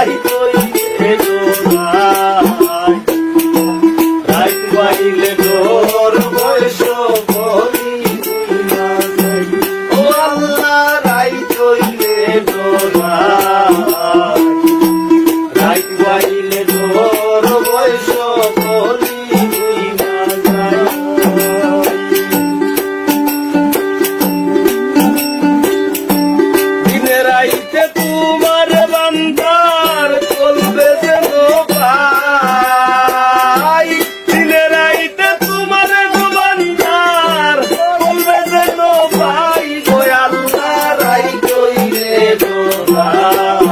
রাইত হইলে ডোরাই রাইত বাইলে ডোর বয়স বলি না যাই ও আল্লাহ রাইত হইলে ডোরাই রাইত বাইলে ডোর বয়স বলি না যাই দিনে রাইতে তোমার বান্দার চলবে যেন পাই দিনে রাইতে তোমার বান্দার চলবে যেন পাই গো আল্লাহ রাইত হইলে ডোরাই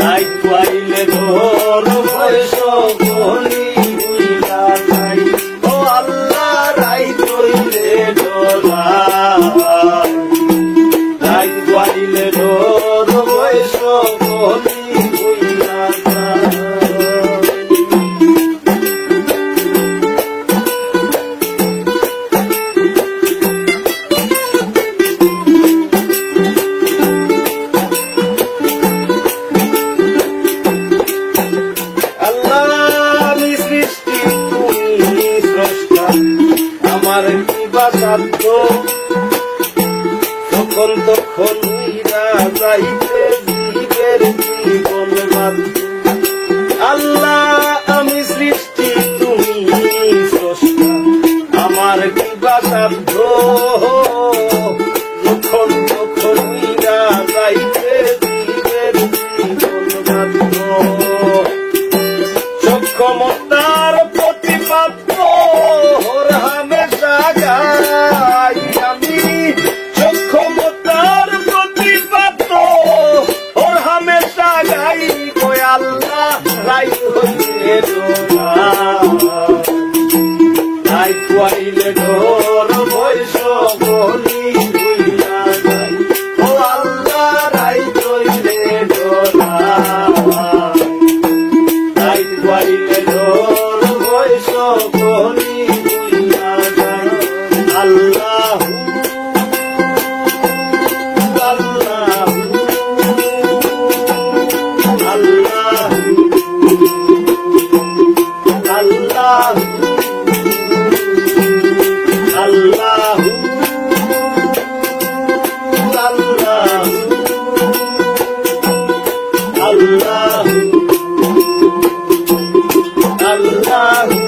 রাইত বাইলে ডোর বয়স বলি না যাই ও আল্লাহ রাইত হইলে ডোরাই রাইত বাইলে ডোর বয়স বলি না যাই আল্লাহ আমি সৃষ্টি তুমি স্রষ্টা আমার কি বা সাধ্য যখন তখন হইরা যাইতে জীবের জীবন বাধ্য আল্লাহ আমি সৃষ্টি তুমি স্রষ্টা আমার কি বা সাধ্য যখন তখন হইরা যাইতে জীবের জীবন বাধ্য সক্ষমতার প্রতিপাদ্য হামেশা গাই আমি সক্ষমতার প্রতিপাদ্য হামেশা গাই গো আল্লাহ রাইত হইলে রাইত হইলে ডোর বয়স বলি না যাই ও আল্লাহ রাইত হইলে রাইত বাইলে ডোর বয়স বলি না যাই আল্লাহু আল্লাহু আল্লাহু আল্লাহু আল্লাহু আল্লাহু আল্লাহু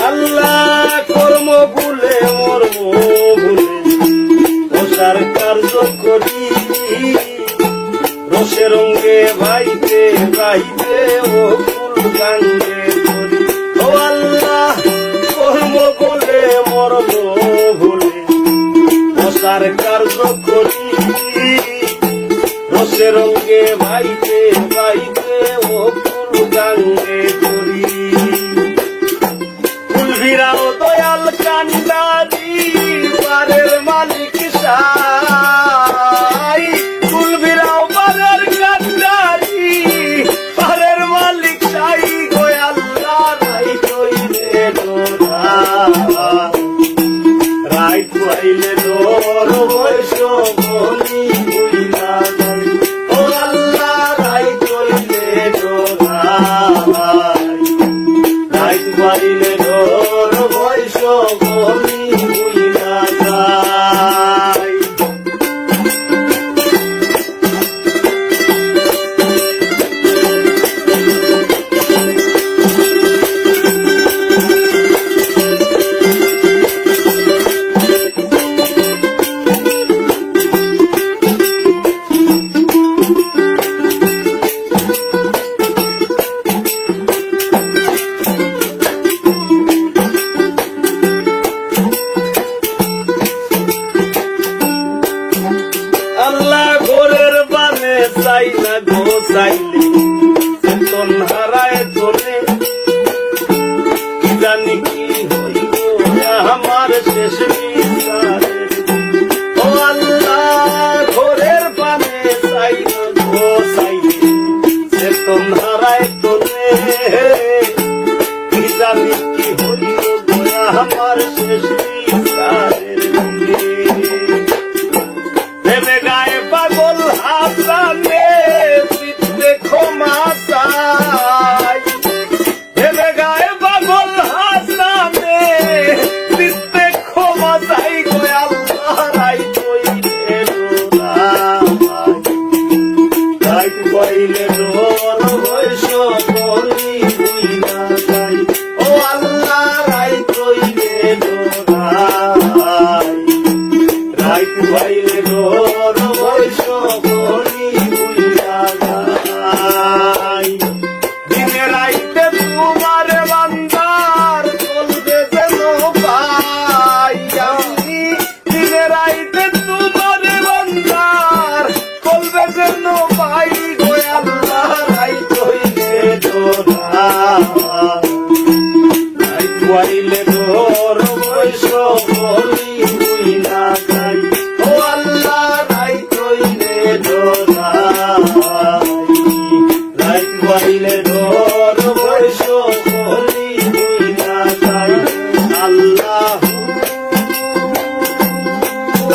আল্লাহ কর্ম ভুলে মর্ম ভুলে রসার কার্য করি রসে রঙ্গে ভাইতে ভাইতে ও ফুল গাঙ্গে করি ও আল্লাহ কর্ম ভুলে মর্ম ভুলে রসার কার্য করি রসে রঙ্গে ভাইতে ভাইতে ও ফুল গাঙ্গে করি ফুল ভিড়াও দয়াল কান্দারি পারের মালিক সাই ফুল ভিড়াও পারের কান্দারি পারের মালিক সাই গো আল্লাহ রাইত হইলে ডোরাই রাইত হইলে ডোর বয়স বলি না যাই ও আল্লাহ রাইত হইলে ডোরাই রাইত হইলে ডোর বয়স বলি না যাই চাই না গো চাইলে চেতন হারায় তোলে কি জানি কি হইব আমার শেষ বিচারে ও আল্লাহ ঘরের পানে চাই না গো চাইলে চেতন হারায় তোলে কি জানি কি হইব আমার শেষ বিচারে ভেবে গায়ে পাগল বৈশ্য বলি বুইরা যাই দিনে রাইতে তোমার বান্দার চলবে যেন পাই আমি দিনে রাইতে তোমার বান্দার চলবে যেন পাই গো আল্লাহ রাই কইলে তোরা রাই কইলে তোর বৈশ্য বলি বুইরা যাই ও আল্লাহ রাই কইলে তোরা রাই কইলে তোর বৈশ্য বলি বুইরা যাই আল্লাহ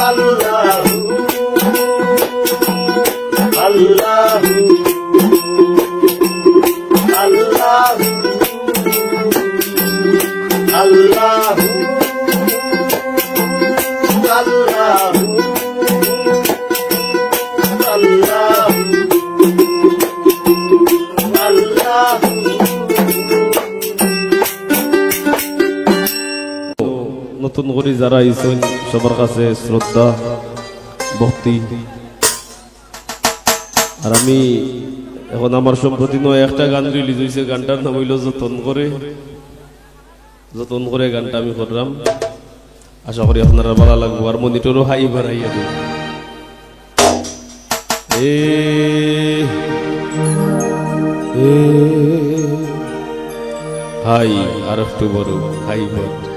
আল্লাহ আল্লাহ আল্লাহ আল্লাহ আল্লাহ আল্লাহ আল্লাহ নতুন করে যারা আইছেন সবার কাছে শ্রদ্ধা ভক্তি আর আমি এখন আমার সম্প্রতি নয় একটা গান রিলিজ হয়েছে গানটার নাম হইল যতন করে গানটা আমি করলাম আশা করি আপনারা ভালো লাগবো আর মনিটরও হাই বাড়াইয়া দেব হাই আর একটু বড় হাই বড়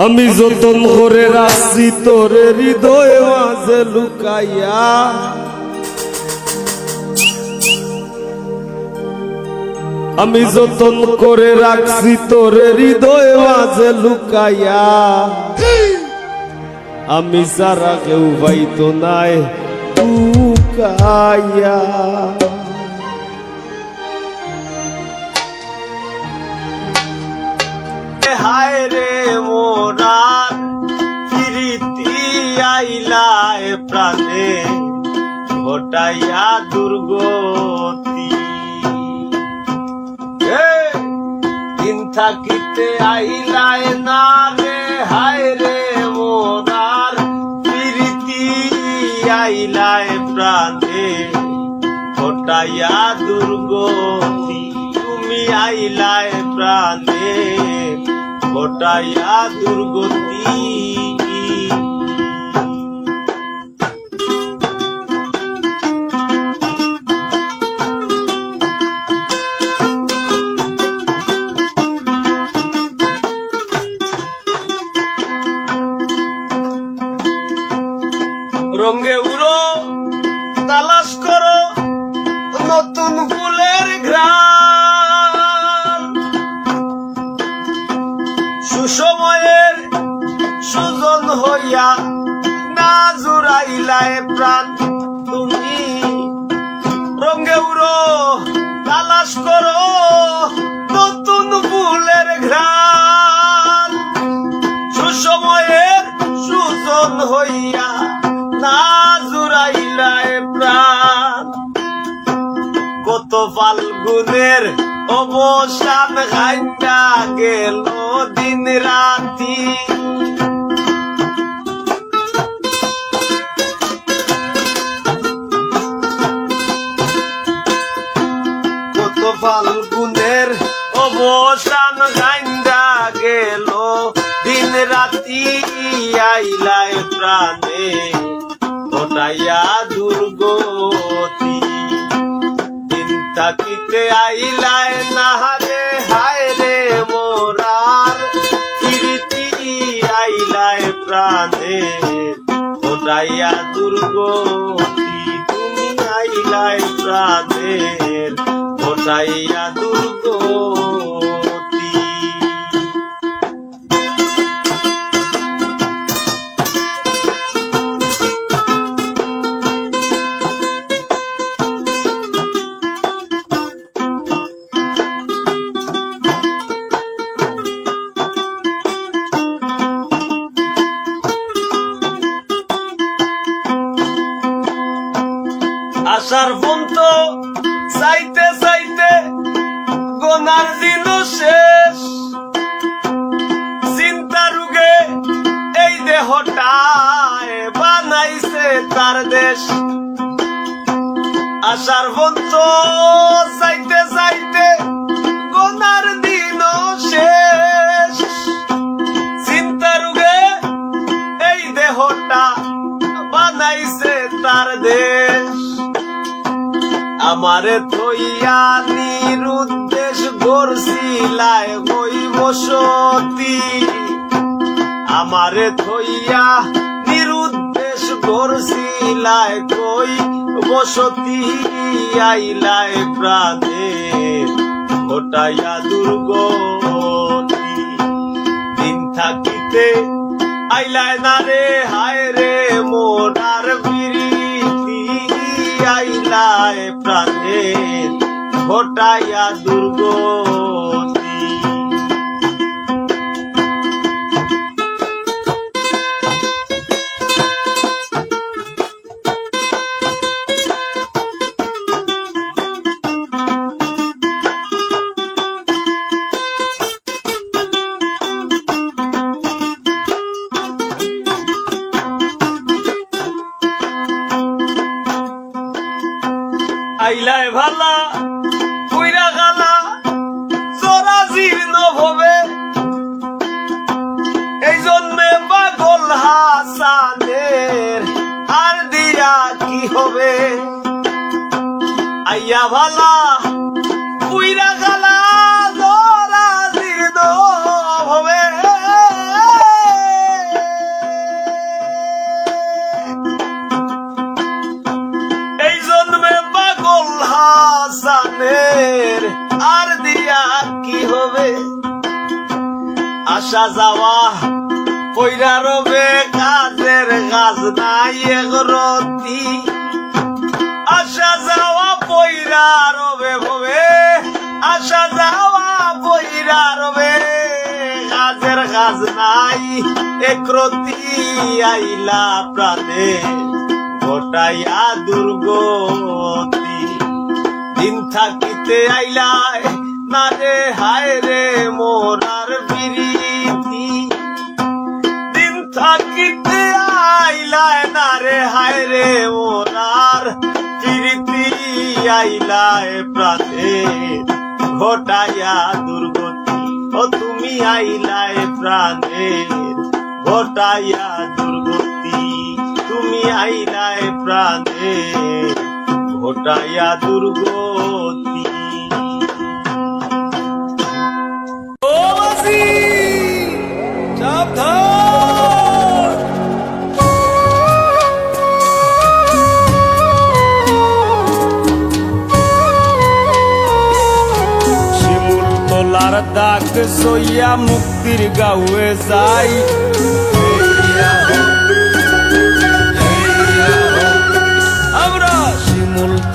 আমি যতন করে রাখছি তোরে হৃদয় মাঝে লুকাইয়া আমি যতন করে রাখছি তোরে হৃদয় মাঝে লুকাইয়া আমি সারা কেউ পাইতো নাই লুকাইয়া হায় রে মোরার প্রীতি আইলায় প্রাণে ঘটাইয়া দুর্গতি দিন থাকিতে আইলায় না রে হায় রে মোরার প্রীতি আইলায় প্রাণে ঘটাইয়া দুর্গতি তুমি আইলায় প্রাণে ঘটাইয়া দুর্গতি রঙে উড়ো তালাশ করো নতুন ফুলের ঘ্রাণ সুসময়ের সুজন হইয়া না জুড়াইলায় প্রাণ তুমি রঙে উড়ো তালাশ করো নতুন ফুলের ঘ্রাণ সুসময়ের সুজন হইয়া না জুড়াইলায় প্রাণ কত ফাল্গুনের অবসান খাইটা গেল দিন রাতি কত ফাল্গুনের অবসান খাইটা গেল দিন রাতি আইলায় প্রাণে ঘটাইয়া দুর্গতি দিন থাকিতে আইলায় না রে হায় রে মোরার প্রীতি আইলায় প্রাণে ঘটাইয়া দুর্গতি তুমি আইলায় প্রাণে ঘটাইয়া দুর্গতি আসার ফোন তো চাইতে চাইতে গোনার দিন শেষ চিন্তা রুগে এই দেহটায় বানাইছে তার দেশ আশার বন্ত যাইতে যাইতে গোনার দিন শেষ চিন্তা রুগে এই দেহটা বানাইছে তার দেশ আমারে থইয়া নিরুদ্দেশ গড়ছিলায় বই বসতি আমারে থইয়া নিরুদ্দেশ গড়ছিলায় কই বসতি আইলায় প্রাণে ঘটাইয়া দুর্গতি দিন থাকিতে আইলায় না রে হায় রে মোরার বিরীতি আইলায় প্রাণে ঘটাইয়া দুর্গতি আইলায় ভালা কইরা গালা চোরা জীর্ণ ভবে এই জন্মে পাগল হাসানের আর দিয়া কি হবে আইয়া ভালা কইরা গালা চোরা জীর্ণ ভবে এই জন্মে হাসানের আর দিয়া কি হবে আসা যাওয়া পয়রা রবে কাজের কাজ নাই এগরতি আসা যাওয়া পয়রা রবে ভবে আসা যাওয়া পয়রা রবে কাজের কাজ নাই একরতি আইলা প্রাণে ঘটাইয়া দুর্গতি দিন থাকিতে আইলায় না রে হায় রে মোরার বিরীতি দিন থাকিতে আইলায় না রে হায় রে মোরার বিরীতি আইলায় প্রাণে ঘটাইয়া দুর্গতি ও তুমি আইলায় প্রাণে ঘটাইয়া দুর্গতি তুমি আইলায় প্রাণে ঘটাইয়া দুর্গতি ও বাসি সাবধান শিমুল তোলার দাগ সইয়া মুক্তির গাঁয়ে যাই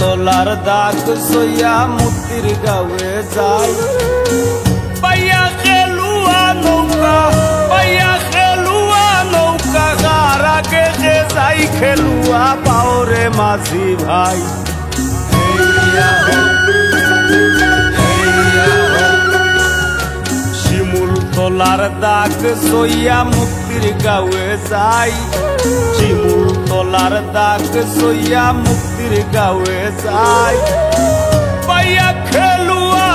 তোলার দাগ সইয়া মুক্তির গাঁয়ে যাই পাইয়া খেলুয়া নৌকা গার আগে যে যাই খেলুয়া পাওরে মাঝি ভাই শিমুল তোলার দাগ সইয়া মুক্তির গাঁয়ে যাই শিমুল তোলার দাগ সইয়া মুক্তির গাঁয়ে যাই পাইয়া খেলুয়া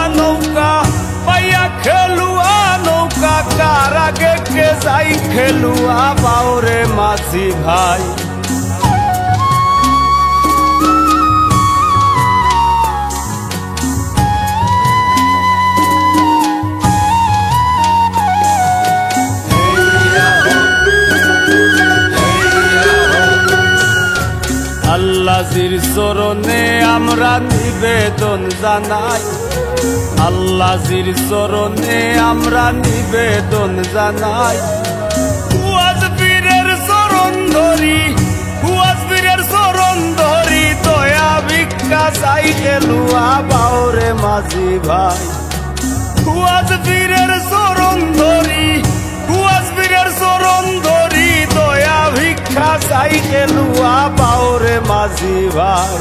নৌকা কার আগে কে যাই খেলুয়া বাউরে মাঝি ভাই আল্লাহর চরণে আমরা নিবেদন জানাই আল্লাহর চরণে আমরা নিবেদন জানাই হুয়াজ পীরের চরণ ধরি দয়া ভিক্ষা চাই খেলুয়া বাউরে মাঝি ভাই হুয়াজ পীরের চরণ ধরি দয়া ভিক্ষা চাই খেলুয়া বাউরে মাঝি ভাই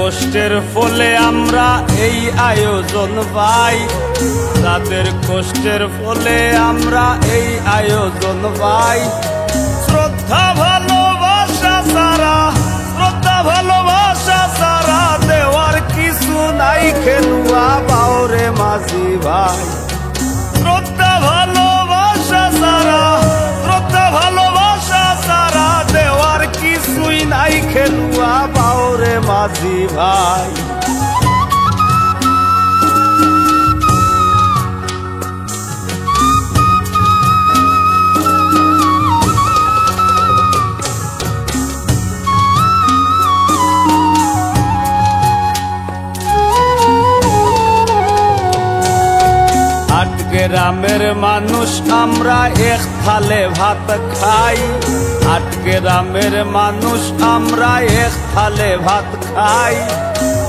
কষ্টের ফলে আমরা এই আয়োজন পাই, যাদের কষ্টের ফলে আমরা এই আয়োজন পাই। শ্রদ্ধা ভালোবাসা ছাড়া, শ্রদ্ধা ভালোবাসা ছাড়া দেওয়ার কিছু নাই খেলুয়া বাউরে মাঝি ভাই। শ্রদ্ধা ভালোবাসা ছাড়া, শ্রদ্ধা ভালোবাসা ছাড়া দেওয়ার কিছুই নাই খেলুয়া বাউরে মাঝি ভাই। গ্রামের মানুষ আমরা এক থালে ভাত খাই, আট গ্রামের মানুষ আমরা এক থালে ভাত খাই।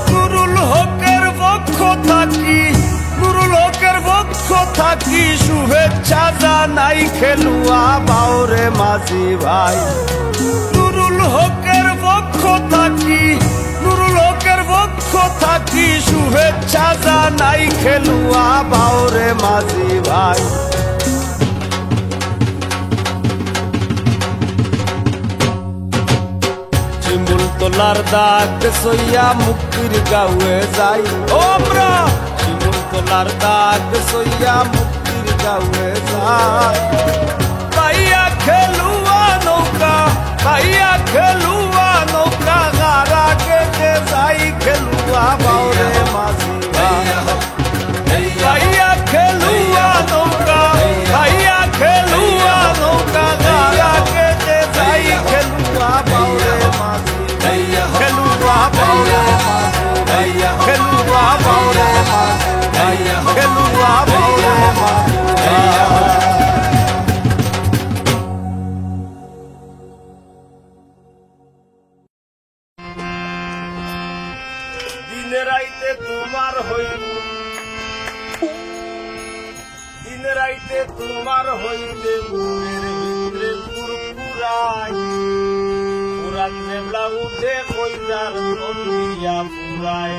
নুরুল হকের পক্ষ থাকি, নুরুল হকের পক্ষ থাকি শুভেচ্ছা জানাই খেলুয়া বাউরে মাঝি ভাই। নুরুল হকের পক্ষ থাকি, নুরুল হকের পক্ষ থাকি শুভেচ্ছা জানাই খেলুয়া বাউরে মাঝি ভাই। চিমুল তোলার দাগ সইয়া মুক্তির গাঁয়ে যাই, ও আমরা চিমুল তোলার দাগ সইয়া মুক্তির গাঁয়ে যাই। পাইয়া খেলুয়া নৌকা, পাইয়া খেলুয়া নৌকা গারা কেটে যাই খেলুয়া বাউরে মাঝি ভাই। পাইয়া খেলুয়া নৌকা, পাইয়া খেলুয়া নৌকা গারা কেটে যাই খেলুয়া বাউরে মাঝি ভাই। খেলুয়া বাউরে মাঝি ভাই, খেলুয়া বাউরে মাঝি ভাই, খেলুয়া বাউরে মাঝি ভাই। দিনে রাইতে তোমার হইল, দিনে রাইতে তোমার হইতে বুকের ভিতরে কুরকুরাই। পুরান দেবলা উঠে কইলার মন দিয়া পুরাই।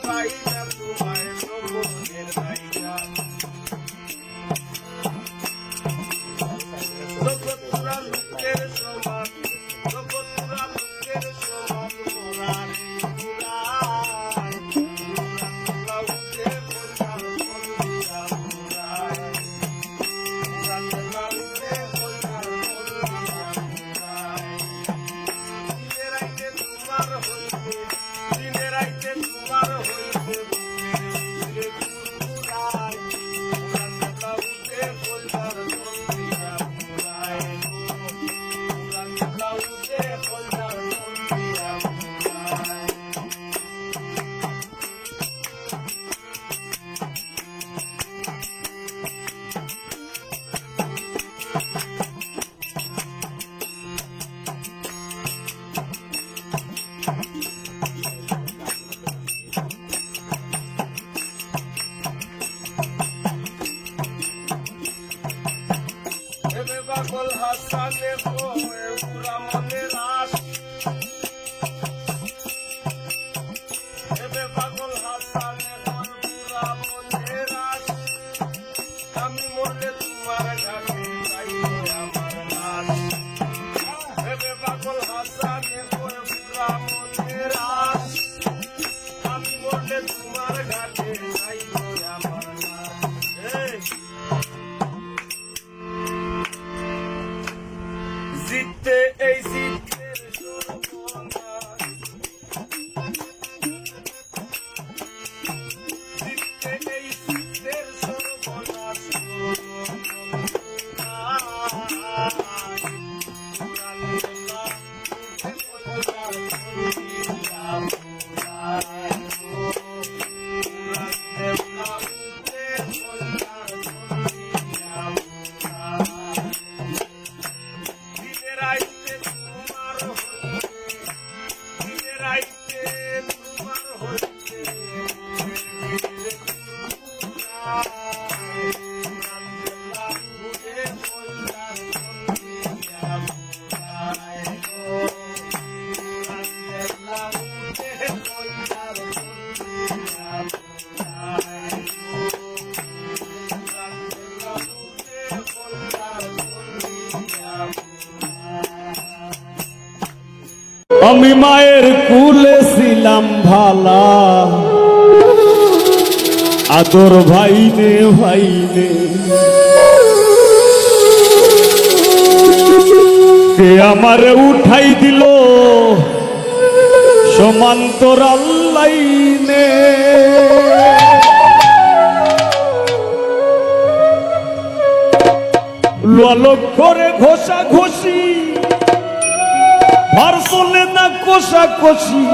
পাই না তোমায় জগতের রাইজা জগৎপুরা লোকের সমান জগৎপুরা লোকের সমান মোরারি মুরাই মুরাদ লাউতে বলতার বলিয়া মুরাই মুরাদ লাউতে বলতার বলিয়া মুরাই দিনের আইতে তোমার হইতে দিনের আইতে তোমার হইতে বুকে মুরাই মুরাদ লাউতে বলতার বলিয়া মুরাই মুরাদ লাউতে বলতার বলিয়া মুরাই পাগল হাসানে কোয়ে পুরা মনে রাস এবে পাগল হাসানে কোয়ে পুরা মনে রাস আমি মরলে তোমার ঘাটে যাইবে আমার লাশ এবে পাগল হাসানে কোয়ে পুরা মনে রাস আমি মরলে তোমার ঘাটে যাইবে আমার লাশ জিততে এই জিতের সর্বনাশ জিততে এই জিতের সর্বনাশ আমি মায়ের কুলে ছিলাম ভালা আদর ভাইনে ভাইনে কে আমারে উঠাই দিল সমান্তরাল লাইনে লোক করে ঘষা ঘষি ভার চলে না কষা কষি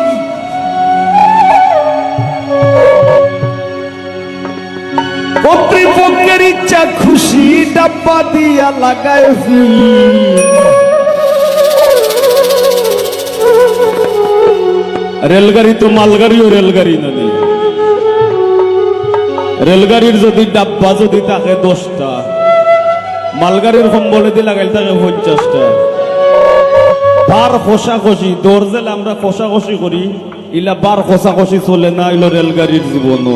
কর্তৃপক্ষের ইচ্ছা খুশি ডাব্বা দিয়া লাগায় রেলগাড়ি তো মালগাড়িও রেলগাড়ি নদী রেলগাড়ির যদি ডাব্বা যদি থাকে 10টা মালগাড়ির কম্বলে দিয়ে লাগাইল থাকে 50টা বার কষাকষি দরজেল আমরা কষাকষি করি ইলা বার কষাকষি চলে না ইলো রেলগাড়ির জীবন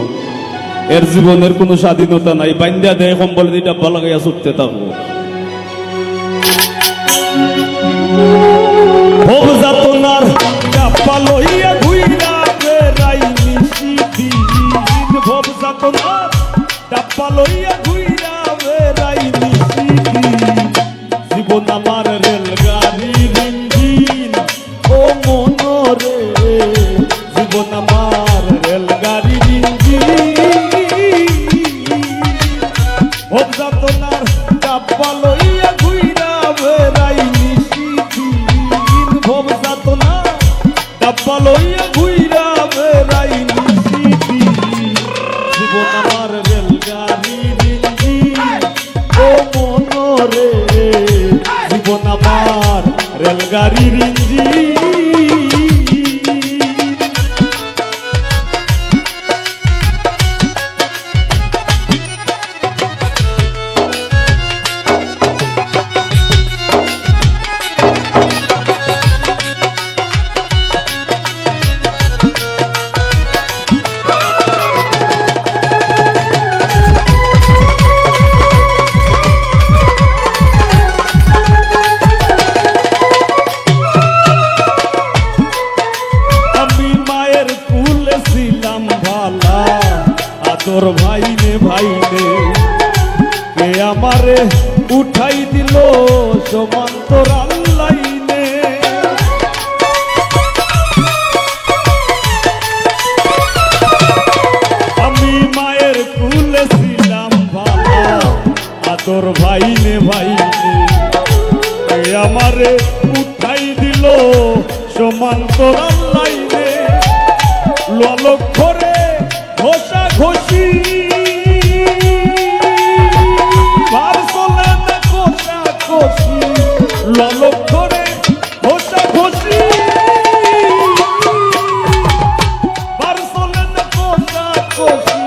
এর জীবনের কোনো স্বাধীনতা নাই বান্দিয়া দেয় কম্বল দিয়ে ডাব্বা লাগাইয়া ছুটতে থাকবো ভোগ যাতনার ডাব্বা লইয়া ঘুইরা বেড়াই নিশিদিন ভোগ যাতনার ডাব্বা লইয়া ঘুইরা বেড়াই নিশিদিন জীবন আমার রেলগাড়ির ইঞ্জিন ও মনরে জীবন আমার রেলগাড়ির ইঞ্জিন ভোগ যাতনার ডাব্বা লইয়া ঘুইরা বেড়াই নিশিদিন ভোগ যাতনার ডাব্বা লইয়া ঘুইরা বেড়াই নিশিদিন জীবন আমার রেলগাড়ির ইঞ্জিন তোর ভাইনে ভাইনে কে আমারে উঠাই দিল সমান্তর লাইনে। আমি মায়ের কুলে ছিলাম ভালো তোর ভাইনে ভাইনে কে আমারে উঠাই দিল সমান্তর লাইনে। লালক করে ঘষা ঘষি ভার চলে না ঘষা ঘষি, লালক করে ঘষা ঘষি ভার চলে না ঘষা ঘষি।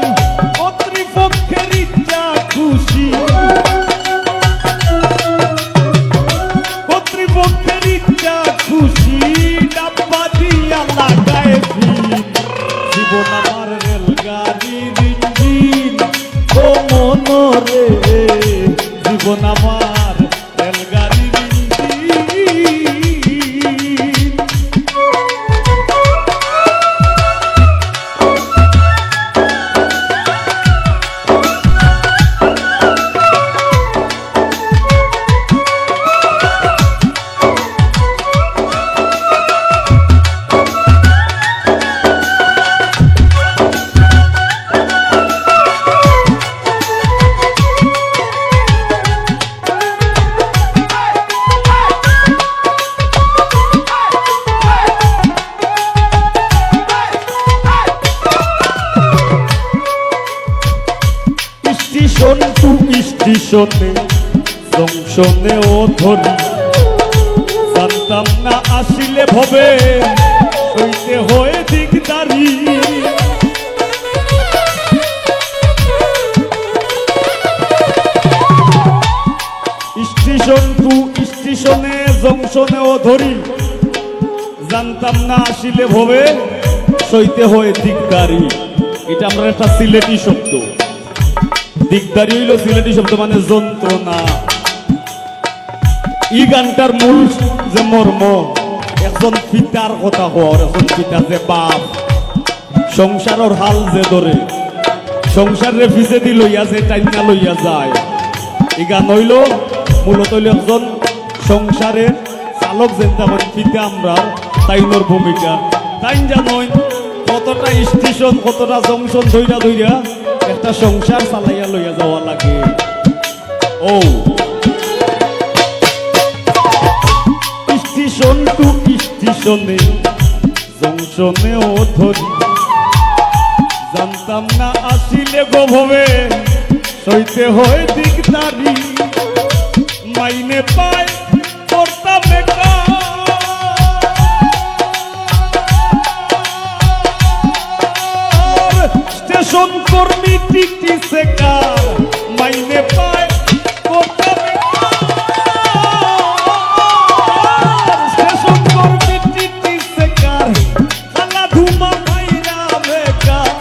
কর্তৃপক্ষের ইচ্ছা খুশি, কর্তৃপক্ষের ইচ্ছা খুশি ডাব্বা দিয়া লাগায় জীবন আমার রেলগাড়ির ইঞ্জিন ও মনরে, জীবন আমার রেলগাড়ির ইঞ্জিন। স্টেশন টু স্টেশনে জংশনে ও ধরি, জানতাম না আসিলে ভবে সইতে হয়ে দিকদারি। স্টেশন টু স্টেশনে জংশনে ও ধরি, জানতাম না আসিলে ভবে সইতে হয়ে দিকদারি। এটা আমরা একটা সিলেটি শব্দ। দিকদারি হইল সিলেটি শব্দ মানে যন্ত্রণা। এই গানটার মূল যে মর্ম, একজন পিতার কথা হওয়ার, একজন পিতা যে বাপ সংসারের হাল যে ধরে সংসারে ফিসে দি লইয়া যে টাইনা লইয়া যায়, এই গান হইল মূলত হইল একজন সংসারের চালক যে পিতা আমরা তাইনোর ভূমিকা। তাই জানই কতটা স্টেশন কতটা জংশন ধইরা ধইরা একটা সংসার চালাইয়া লইয়া যাওয়া লাগে। ও স্টেশন টু স্টেশনে জংশনে ও ধরি, জানতাম না আসিলে গোভবে সইতে হয় দিকদারি। মাইনে পায় করতাম স্টেশন কর্মী টিটি সেকার, মাইনে পায় করতাম স্টেশন কর্মী টিটি সেকার। খালা ধুমা ভাইরা বেকার,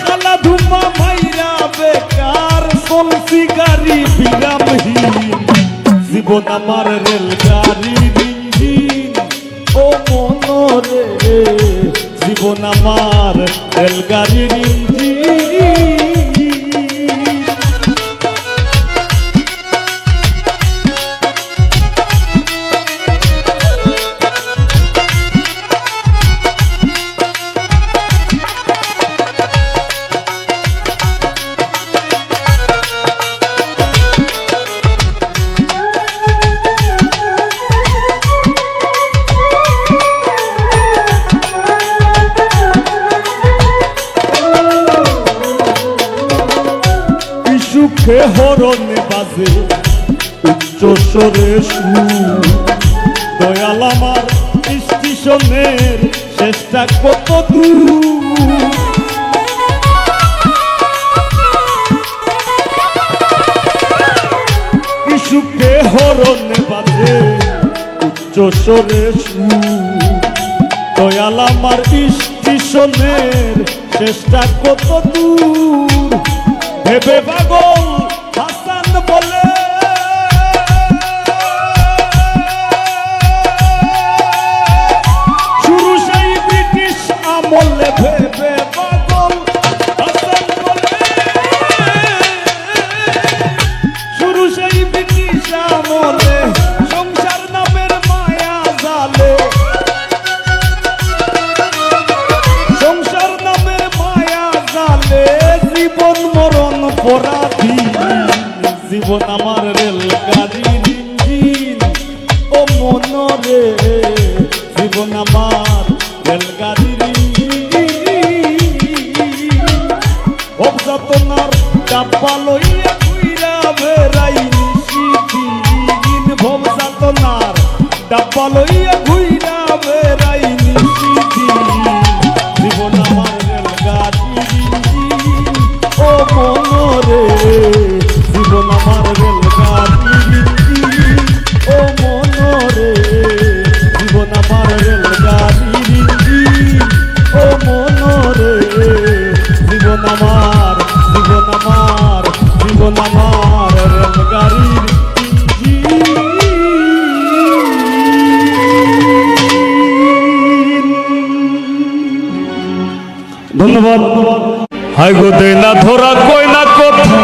খালা ধুমা ভাইরা বেকার, চলছি গাড়ি বিরামহীন, জীবন আমার রেলগাড়ির ইঞ্জিন ও মনরে, জীবন আমার রেলগাড়ির ইঞ্জিন। সুখে হরণে বাজে উচ্চ স্বরে সুর, দয়াল আমার স্টেশনের শেষটা কত দূর। সুখে হরণে বাজে উচ্চ স্বরে সুর, দয়াল আমার স্টেশনের শেষটা কত দূর। ভেবে পাগল হাসান বলে শুরু সেই ব্রিটিশ আমলে ভেবে অপরাধী জীবন আমার রেলগাড়ির ইঞ্জিন ও মনরে জীবন আমার রেলগাড়ির ইঞ্জিন অবযাতনার ডাব্বা লইয়া ঘুইরা বেড়াই নিশিদিন ভবযাতনার ডাব্বা লইয়া ঘুইরা বেড়াই নিশিদিন জীবন আমার রেলগাড়ির ইঞ্জিন ও মনরে জীবন আমার রেলগাড়ির ইঞ্জিন ও মনরে জীবন আমার রেলগাড়ির ইঞ্জিন ও মনরে জীবন আমার রেলগাড়ির ইঞ্জিন। ধন্যবাদ। হাই গো দে না ধরা কই না কথা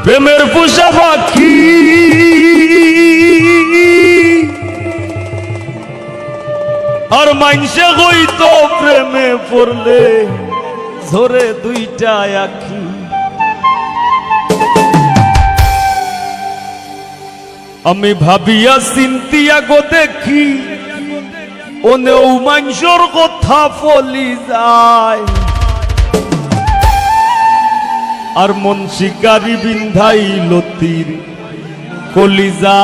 প্রেমের পোষা পাখি আর মাইনসে হইতো প্রেমে পড়লে ঝরে দুইটা আখি আমি ভাবিয়া চিন্তিয়া গো দেখি ওনেও মাইনসর কথা ফলি যায় আর মন শিকারি বিন্ধাই লতির কলিজা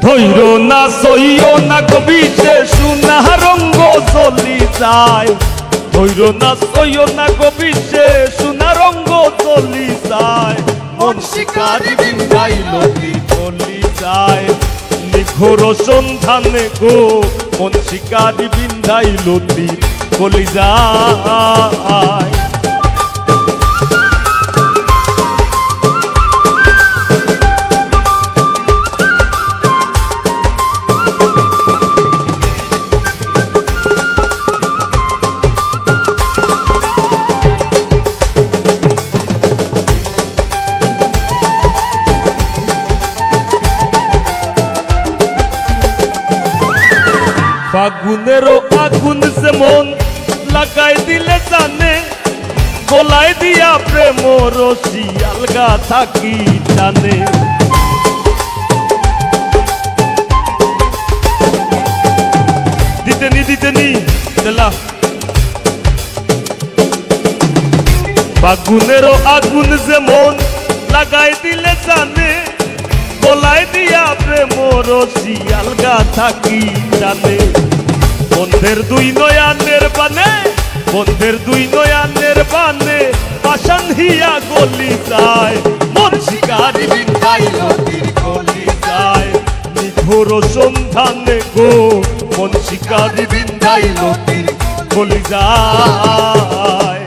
ধৈর না সইও না কবি সে সুনা রঙ্গ চলি যায় ধৈর না সইও না কবি সে সুনা রঙ্গ চলি যায় মন শিকারি বিন্ধাই লতির চলি যায় নিঘোর সন্ধানে গো মন শিকারি বিন্ধাই লতির কলি যায় ফাগুনেরও আগুন সে মন লাগাই দিলে জানে গলাই দিয়া প্রেম রশি আলগা থাকি জানে দিতেনি দেলা ফাগুনেরও আগুন সে মন লাগাই দিলে জানে গলাই দিয়া প্রেম রশি আলগা থাকি জানে বন্ধের দুই নয়ানের বানে বন্ধের দুই নয়ানের বানে পাশান হিয়া গলি যায় মন শিকারি বিন্ধাই লতির গলি যায় নিঘোর সন্ধানে গো মন শিকারি বিন্ধাই লতির গলি যায়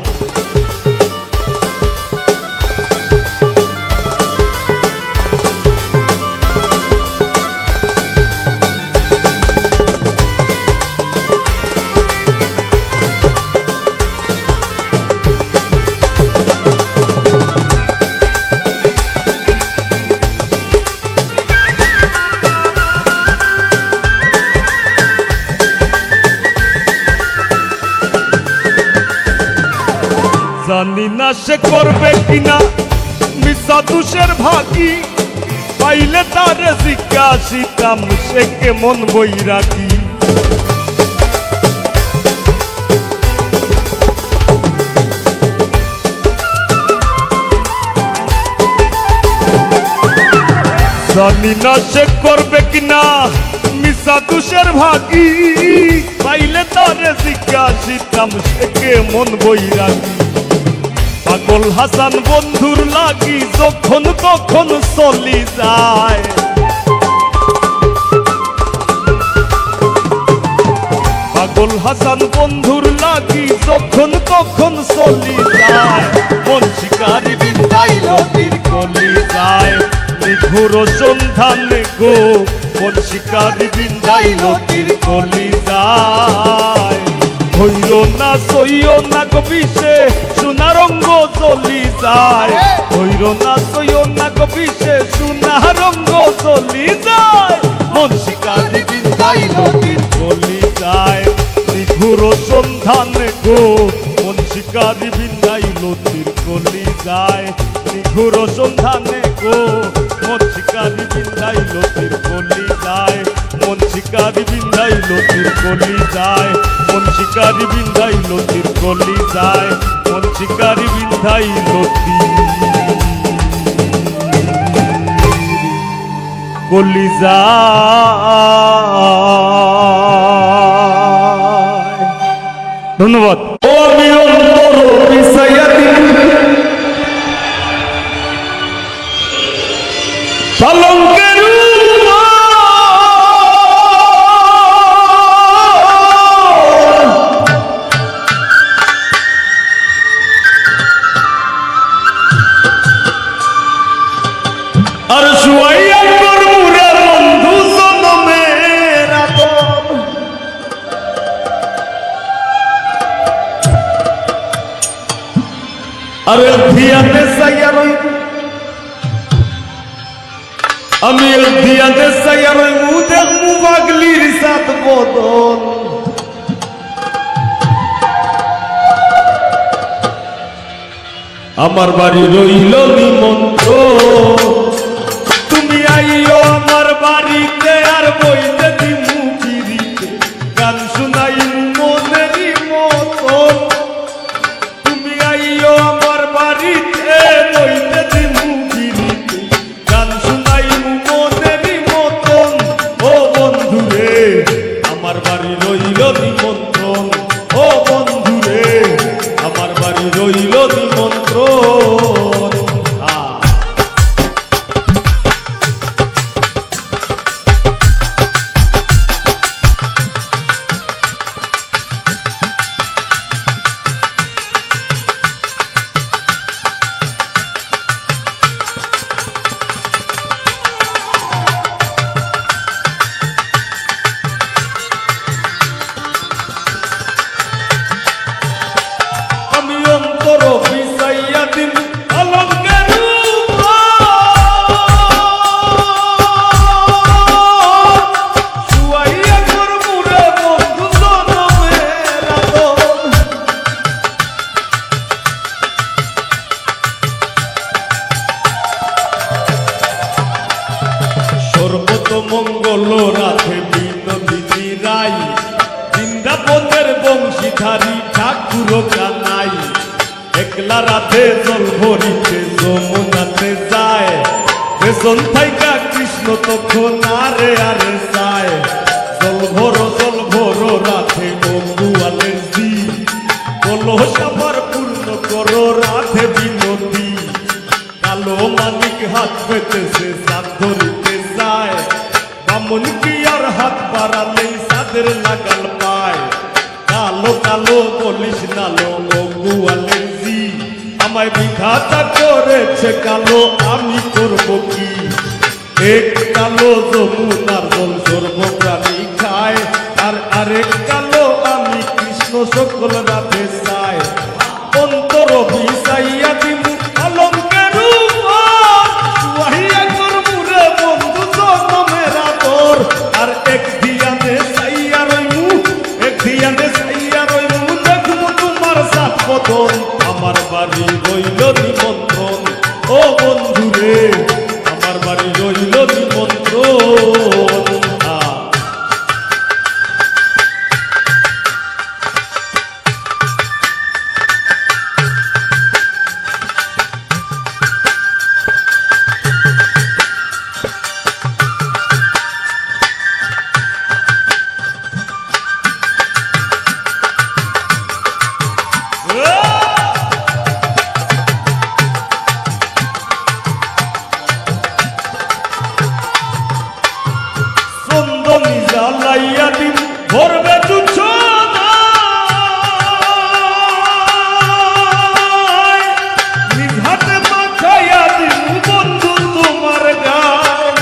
জানি না সে করবে কিনা মিশা দুষের ভাগি পাইলে তারে জিজ্ঞাসিতাম সে কেমন বৈরাগী জানি না সে করবে কিনা মিশা দুষের ভাগি পাইলে তারে জিজ্ঞাসিতাম সে কেমন বৈরাগী পাগল হাসান বন্ধুর লাগি যখন তখন চলি যায় পাগল হাসান বন্ধুর লাগি যখন তখন চলি যায় মন শিকারি বিন্ধাই লতির গলি যায় নিঘোর সন্ধানে গো মন শিকারি বিন্ধাই লতির গলি যায় হইল না সইও না কবি সে সোনা রঙ্গ চলি যায় হইল না সইও না কবি সে সোনা রঙ্গ চলি যায় মন শিকারি বিন্ধাই লতির বন্ধুর সন্ধানে গো মন শিকারি বিন্দাইল তীর কলি যায় মন শিকারি বিন্দাইল তীর কলি যায় মন শিকারি বিন্দাইল তীর কলি যায় মন শিকারি বিন্দাইল কলি যায়। ধন্যবাদ। ও আমি অন্তর পিছাইয়া দিন কলঙ্কের আর শুয়াইয়া করমুরে বন্ধু জনমের আদর আরে ধিয়াতে সাইয়া রই আমি ধিয়াতে সাইয়া রই মু দেখমু পাগলির সাত বদন আমার বাড়ি রইল নিমন্ত্র তুমি আইও আমার বাড়িতে আর বইতে দিমু পিরিতে গান শুনাই মনেরই মতন তুমি আইও আমার বাড়িতে বইতে দিমু পিরিতে গান শুনাই মনেরই মতন ও বন্ধু রে আমার বাড়ি রইল নিমন্ত্রণ ও বন্ধু রে আমার বাড়ি রইল নিমন্ত্রণ মঙ্গল রাধে বিনোদিনী রাই বৃন্দাবনের বংশীধারী ঠাকুর কানাই একলা রাধে জল ভরিতে যমুনাতে যায় পেছন থাইকা কৃষ্ণ তখন আরে আরে যায় জল ভরো রাধে বন্ধুয়ালের জি বলো সবার পূর্ণ করো রাধে বিনোদী কালো মানিক হাত পেতেছে সাত ধরিতে যায় বামন কি আর হাত বাড়ালেই সাদের লাগাল পায় কালো কালো বলিস নালো গোয়ালের জি আমায় বিধাতা করেছে কালো আমি করব কি এক কালো যমুনার জল সর্বপ্রাণী খায় আর আরেক কালো আমি কৃষ্ণ সকল রাধে চায় অন্তর বিষাইয়া দিমু কলঙ্কের আর এক ধিয়ানে সাইয়া রইমু দেখমু তোমার সাত বদন আমার বাড়ি রইল নিমন্ত্রণ ও বন্ধু রে আমার বাড়ি রইল নিমন্ত্রণ জ্বালাইয়া দিন ভরবে নিজ হাতে মাখাইয়া দিন বন্ধু তোমার গায়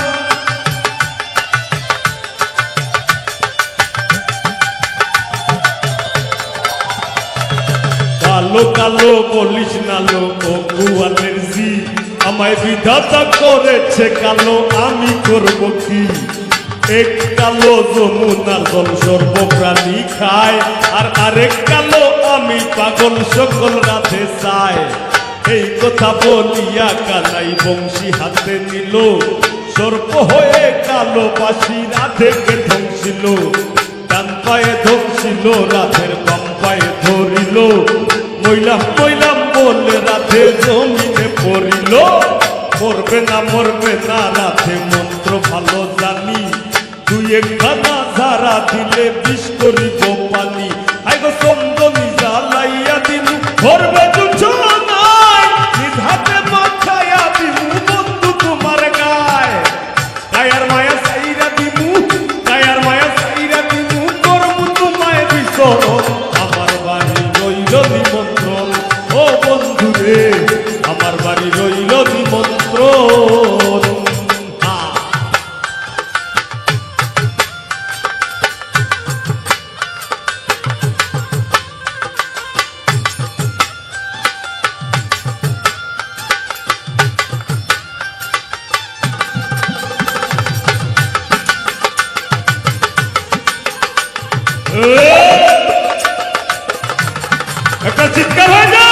কালো কালো বলিস নালো ও গোয়ালের জি আমায় বিধাতা করেছে কালো আমি করব কি এক কালো যমুনার জল সর্বপ্রাণী খায় আর আরেক কালো আমি পাগল সকল রাধে চায় এই কথা বলিয়া কানাই বংশী হাতে নিল, সর্প হয়ে কালো বাসি রাধেকে ধ্বংসিল। ডান পায়ে ধ্বংসিল রাধের, বাম পায়ে ধরিল, মইলাম মইলাম বলে রাধে জমিনে পড়িল। মরবে না রাধে মন্ত্র ভালো জানি, তুই একখানা ধারা দিলে বিষ করিব পানি। আইগো চন্দনী জ্বালাইয়া দিনু ধরবে নাই, নিজ হাতে মাথায়া দিনু বন্ধু তোমার গায়। গায়ার মায়া সাইরা দিনু, গায়ার মায়া সাইরা দিনু, করবো তোমায় বিচরণ। আমার বাড়ি রইল নিমন্ত্রণ, ও বন্ধু রে আমার বাড়ি রইল নিমন্ত্রণ। একটা চিৎকার হয়ে যা।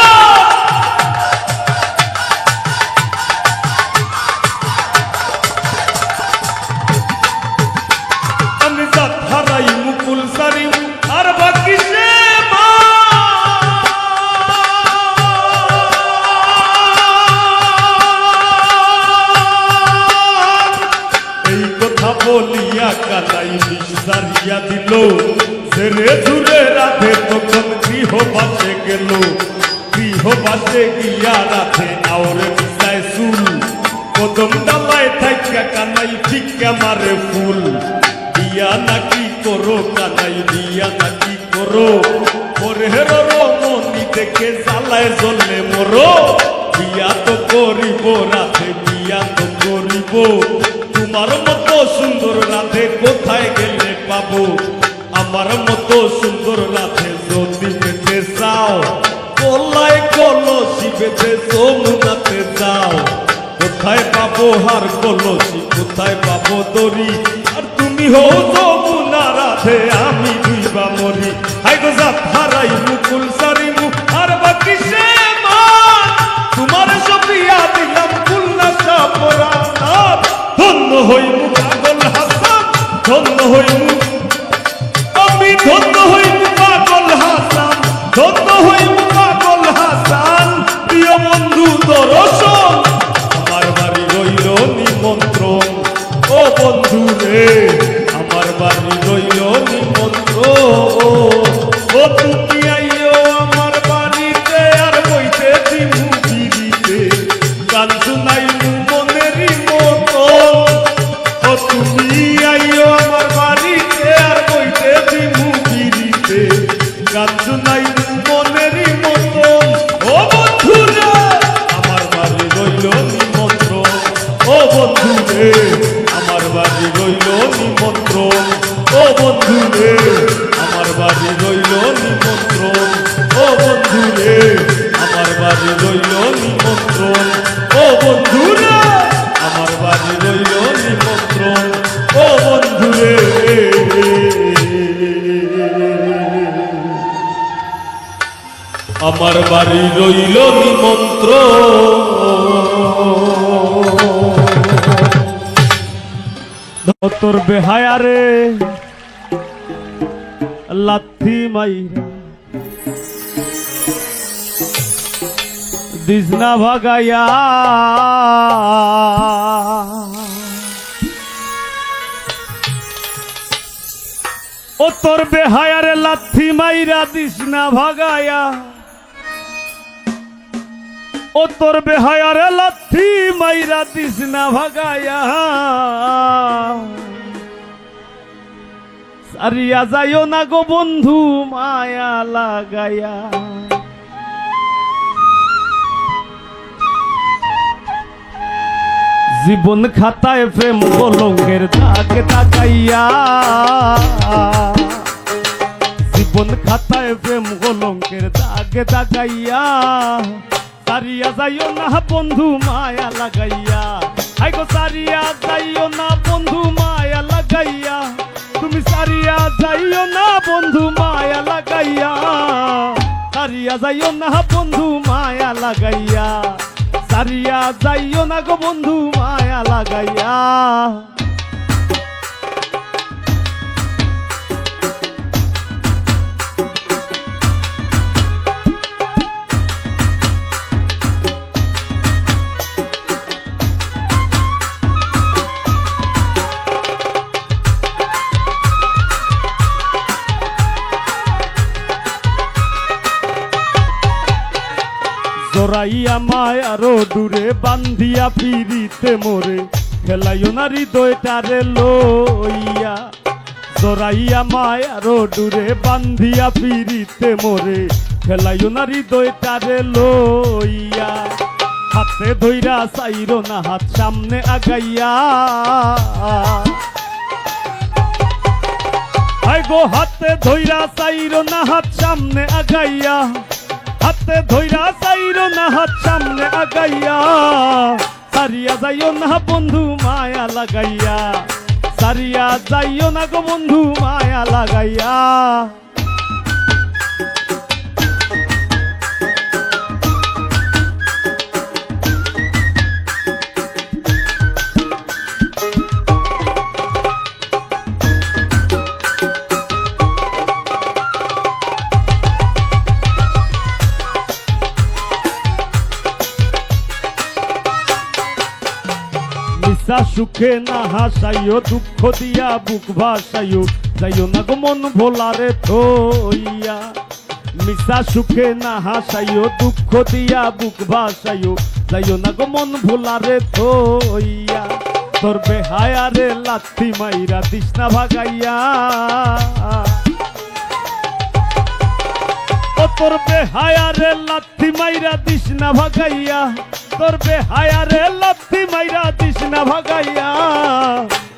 আমি জাত হারাই মুকুল সারি আর বাকি সে মা। এই কথা বলিয়া কালাই বিষ সারিয়া দিল, ছেড়ে ঝুলে রাধে তখন গৃহবাসে গেল। গৃহবাসে গিয়া রাধে আওরে বিছায় চুল, কদম ডালায় থাইকা কানাই ফিক্কা মারে ফুল। বিয়া নাকি করো কানাই, বিয়া নাকি করো, পরের রমণী দেখে জ্বালায় জ্বলে মরো। বিয়া তো করিব রাধে, বিয়া তো করিব, তোমার মতো সুন্দর রাধে কোথায় গেলে পাবো। আমার মতো সুন্দর রাধে যদি পেতে চাও, কলাই কলসি বেঁধে যমুনাতে যাও। কোথায় পাবো হার কলসি, কোথায় পাবো দড়ি, আর তুমি হও যমুনা রাধে আমি দুইবা মরি। আইগো জাত হারাই মুকুল সারি মুখ আর বাকি সে মান, তোমার সপিয়া দিলাম খুলনা সাপরা। ধন্য হইমু পাগল হাসান, ধন্য হইমু আমি, ধন্য হইমু পাগল হাসান, ধন্য হইমু পাগল হাসান। প্রিয় বন্ধু দর্শন, আমার বাড়ি রইল নিমন্ত্রণ, ও বন্ধু রে আমার বাড়ি রইল নিমন্ত্রণ। ও তুমি আইও আমার বাড়িতে আর বইতে দিমু বিড়িতে, গান শুনাইমু মনেরই মতন। ও তুমি আইও আমার বাড়িতে আর বইতে দিমু বিড়িতে, গান শুনাইমু মনেরই মতন। ও বন্ধু রে আমার বাড়ি রইল নিমন্ত্রণ, ও বন্ধু রে আমার বাড়ি রইল নিমন্ত্রণ, ও বন্ধু রে আমার বাড়ি রইল নিমন্ত্রণ, ও বন্ধু রে আমার বাড়ি রইল নিমন্ত্রণ, ও বন্ধু রে আমার বাড়ি রইল নিমন্ত্রণ, ও বন্ধু রে আমার বাড়ি রইল নিমন্ত্রণ। তোর বেহায়ারে লাথি মাইরা দিজনা ভাগাইয়া, ও তোর বেহায়ারে লাথি মাইরা দিজনা ভাগাইয়া, ও তোর বেহায়ারে লাথি মাইরা দিজনা ভাগাইয়া। সারিয়া যাইও না গো বন্ধু মায়া লাগাইয়া। জীবন খাতায় প্রেম কলঙ্কের দাগে তাকাইয়া, জীবন খাতায় প্রেম কলঙ্কের দাগে তাকাইয়া। সারিয়া যাইও না বন্ধু মায়া লাগাইয়া, আইগো সারিয়া যাইও না বন্ধু মায়া লাগাইয়া। তুমি সারিয়া যাইও না বন্ধু মায়া লাগাইয়া, সারিয়া সারিয়া যাইও না বন্ধু মায়া লাগাইয়া, সারিয়া যাইও না গো বন্ধু মায়া লাগাইয়া। জড়াইয়া মায়ার ডুরে বান্ধিয়া পিরিতে মোরে, খেলাইও না হৃদয়টারে লইয়া। জড়াইয়া মায়ার ডুরে বান্ধিয়া পিরিতে মোরে, খেলাইও না হৃদয়টারে লইয়া। হাতে ধইরা চাইরো না হাত সামনে আগাইয়া, হাই গো হাতে ধইরা চাইরো না হাত সামনে আগাইয়া, হাতে ধইরা চাইরো না হাত সামনে আগাইয়া। সারিয়া যাইও না বন্ধু মায়া লাগাইয়া, সারিয়া যাইও না গো বন্ধু মায়া লাগাইয়া। মিশা সুখে না হাসাইও, দুঃখ দিয়া বুক ভাসাইও, যাইও না গো মন ভোলারে থইয়া। মিশা সুখে না হাসাইও, দুঃখ দিয়া বুক ভাসাইও, যাইও না গো মন ভোলারে থইয়া। তোর বেহায়ারে লাথি মাইরা দিস না ভাগাইয়া, ও তোর বেহায়ারে লাথি মাইরা দিস না ভাগাইয়া, তোর বেহায়ারে লাথি মাইরা দিস না ভাগাইয়া।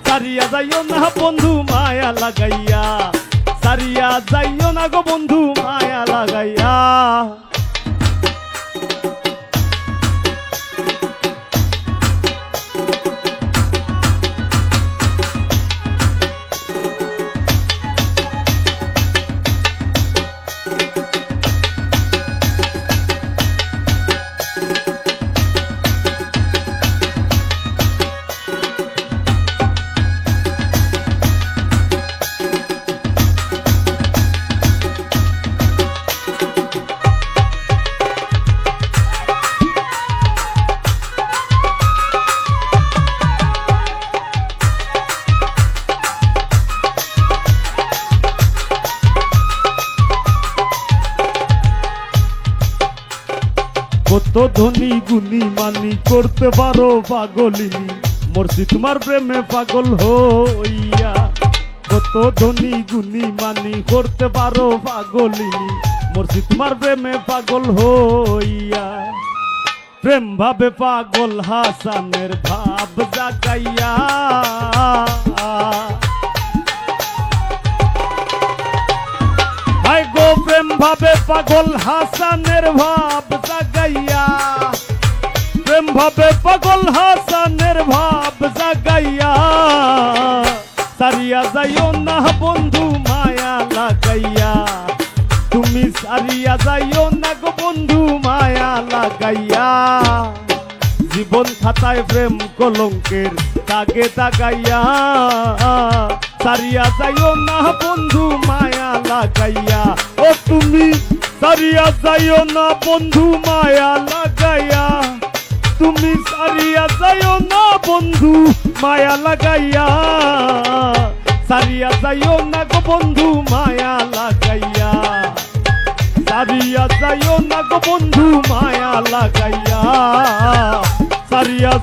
সারিয়া যাইও না বন্ধু মায়া লাগাইয়া, সারিয়া যাইও না গো বন্ধু মায়া লাগাইয়া। কত ধনী গুণী মানি করতে পারো পাগলিনী, মরছি তোমার প্রেমে পাগল হইয়া। কত ধনী গুণী মানি করতে পারো পাগলিনী, মরছি তোমার প্রেমে পাগল হইয়া। প্রেম ভাবে পাগল হাসানের ভাব জাগাইয়া, হাই গো প্রেম ভাবে পাগল হাসানের ভাব জাগাইয়া, প্রেম ভাবে পাগল হাসানের ভাব জাগাইয়া। সারিয়া যাইও না বন্ধু মায়া লাগাইয়া, তুমি সারিয়া যাইও না গো বন্ধু মায়া লাগাইয়া। জীবন খাতায় প্রেম কলঙ্কের দাগে দাগাইয়া, সারিয়া যাইও না বন্ধু মায়া লাগাইয়া। ও তুমি সারিয়া যাইও না বন্ধু মায়া লাগাইয়া, তুমি সারিয়া যাইও না বন্ধু মায়া লাগাইয়া। সারিয়া যাইও না গো বন্ধু মায়া লাগাইয়া, সারিয়া যাইও না গো বন্ধু মায়া লাগাইয়া। সারিয়া